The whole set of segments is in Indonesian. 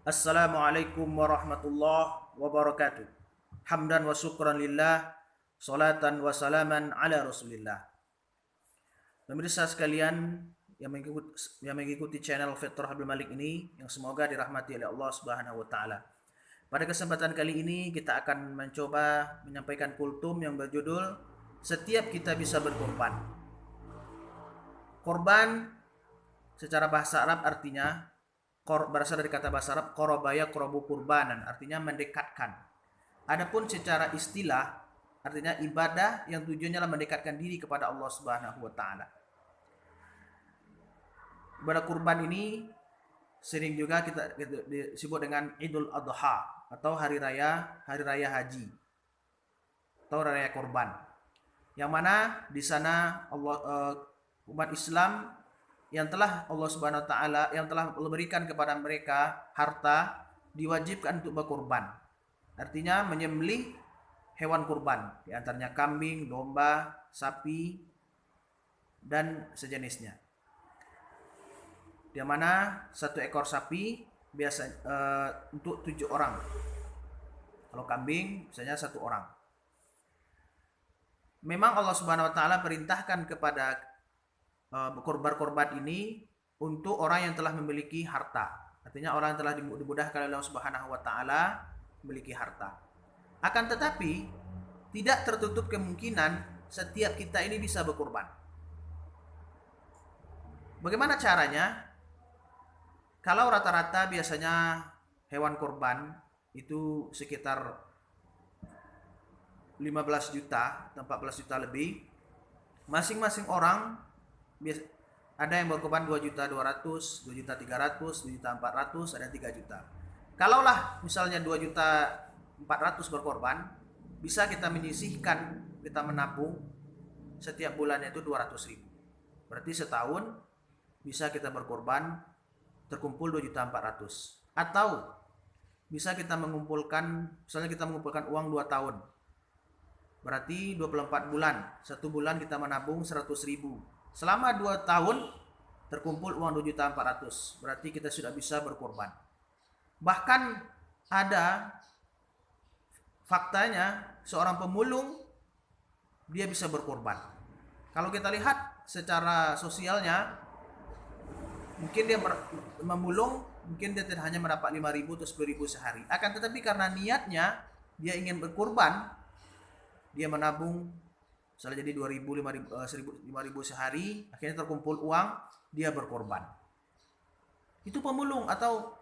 Assalamualaikum warahmatullahi wabarakatuh. Hamdan wa syukran lillah, salatan wa salaman ala Rasulillah. Pemirsa sekalian yang mengikuti channel Fitrah Abdul Malik ini, yang semoga dirahmati oleh Allah Subhanahu wa taala. Pada kesempatan kali ini kita akan mencoba menyampaikan kultum yang berjudul Setiap Kita Bisa Berkorban. Korban secara bahasa Arab artinya berasal dari kata bahasa Arab korobaya korobu kurbanan, artinya mendekatkan. Adapun secara istilah artinya ibadah yang tujuannya adalah mendekatkan diri kepada Allah Subhanahu wa taala. Ibadah kurban ini sering juga kita disebut dengan Idul Adha atau hari raya haji atau hari raya kurban. Yang mana di sana umat Islam yang telah Allah Subhanahu wa taala yang telah Allah berikan kepada mereka harta diwajibkan untuk berkorban. Artinya menyembelih hewan kurban, di antaranya kambing, domba, sapi dan sejenisnya. Di mana satu ekor sapi biasa untuk 7 orang. Kalau kambing biasanya 1 orang. Memang Allah Subhanahu wa taala perintahkan kepada korban-korban ini untuk orang yang telah memiliki harta. Artinya orang yang telah dimudahkan oleh Allah Subhanahu wa taala memiliki harta. Akan tetapi tidak tertutup kemungkinan setiap kita ini bisa berkorban. Bagaimana caranya? Kalau rata-rata biasanya hewan korban itu sekitar 15 juta atau 14 juta lebih. Masing-masing orang ada yang berkorban 2.200.000, 2.300.000, 2.400.000, ada 3 juta. Kalaulah misalnya 2.400.000 berkorban, bisa kita menyisihkan, kita menabung setiap bulannya itu 200.000. Berarti setahun bisa kita berkorban terkumpul 2.400.000. Atau bisa kita mengumpulkan, misalnya kita mengumpulkan uang 2 tahun. Berarti 24 bulan. Satu bulan kita menabung 100.000. Selama 2 tahun terkumpul uang 2.400.000. Berarti kita sudah bisa berkorban. Bahkan ada faktanya seorang pemulung dia bisa berkorban. Kalau kita lihat secara sosialnya, mungkin dia memulung, mungkin dia tidak hanya mendapat 5.000 atau 10.000 sehari. Akan tetapi karena niatnya dia ingin berkorban, dia menabung misalnya jadi 2.000, 5.000 sehari, akhirnya terkumpul uang, dia berkorban. Itu pemulung, atau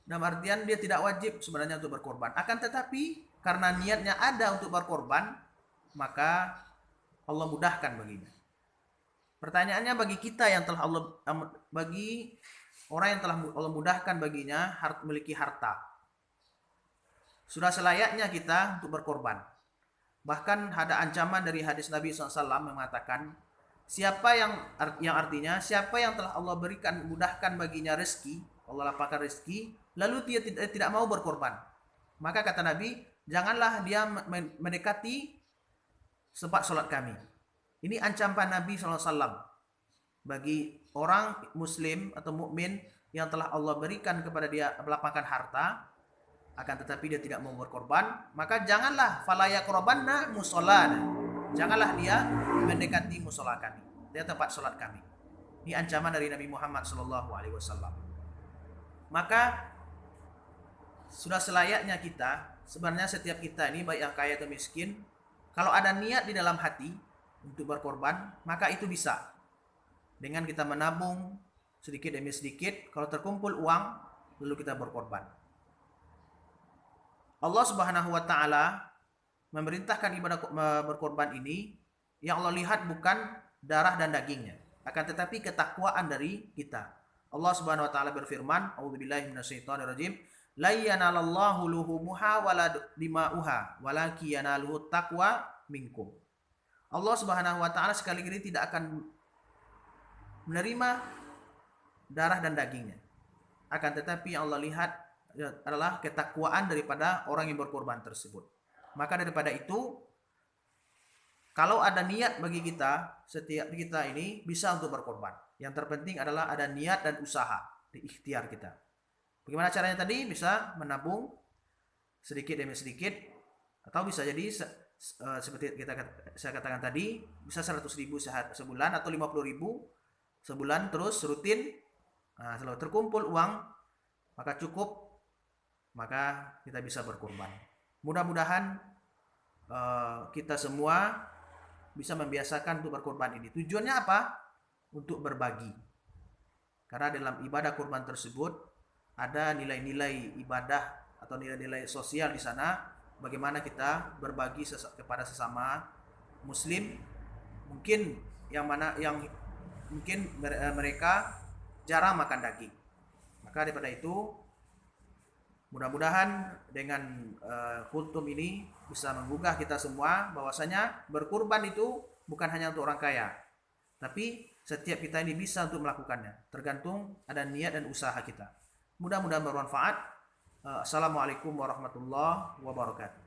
dalam artian dia tidak wajib sebenarnya untuk berkorban. Akan tetapi karena niatnya ada untuk berkorban, maka Allah mudahkan baginya. Pertanyaannya bagi kita yang telah bagi orang yang telah Allah mudahkan baginya memiliki harta, sudah selayaknya kita untuk berkorban. Bahkan ada ancaman dari hadis Nabi SAW yang mengatakan, siapa yang artinya siapa yang telah Allah berikan mudahkan baginya rezeki, Allah lapangkan rezeki, lalu dia tidak mau berkorban, maka kata Nabi, janganlah dia mendekati tempat sholat kami. Ini ancaman Nabi SAW bagi orang muslim atau mukmin yang telah Allah berikan kepada dia melapangkan harta, akan tetapi dia tidak mau berkorban, maka janganlah falaya korbanna musolana, janganlah dia mendekati musola kami, dia tempat sholat kami. Ini ancaman dari Nabi Muhammad SAW. Maka sudah selayaknya kita, sebenarnya setiap kita ini baik yang kaya atau miskin, kalau ada niat di dalam hati untuk berkorban, maka itu bisa dengan kita menabung sedikit demi sedikit. Kalau terkumpul uang, lalu kita berkorban. Allah Subhanahu wa taala memerintahkan ibadah berkorban ini, yang Allah lihat bukan darah dan dagingnya, akan tetapi ketakwaan dari kita. Allah Subhanahu wa taala berfirman, a'udzubillahi minasyaitonirrajim, la yanalallahu luhumuha wala dima'uha walakin yanaluhu taqwa minkum. Allah Subhanahu wa taala sekali lagi tidak akan menerima darah dan dagingnya, akan tetapi yang Allah lihat adalah ketakwaan daripada orang yang berkorban tersebut. Maka daripada itu, kalau ada niat bagi kita, setiap kita ini bisa untuk berkorban. Yang terpenting adalah ada niat dan usaha di ikhtiar kita. Bagaimana caranya tadi? Bisa menabung sedikit demi sedikit, atau bisa jadi seperti saya katakan tadi, bisa 100.000 sebulan atau 50.000 sebulan, terus rutin. Nah, kalau terkumpul uang maka cukup, maka kita bisa berkurban. Mudah-mudahan kita semua bisa membiasakan untuk berkorban ini. Tujuannya apa? Untuk berbagi. Karena dalam ibadah kurban tersebut ada nilai-nilai ibadah atau nilai-nilai sosial di sana. Bagaimana kita berbagi kepada sesama Muslim. Mungkin yang mungkin mereka jarang makan daging. Maka daripada itu, mudah-mudahan dengan kultum ini bisa menggugah kita semua bahwasanya berkurban itu bukan hanya untuk orang kaya, tapi setiap kita ini bisa untuk melakukannya, tergantung ada niat dan usaha kita. Mudah-mudahan bermanfaat. Assalamualaikum warahmatullahi wabarakatuh.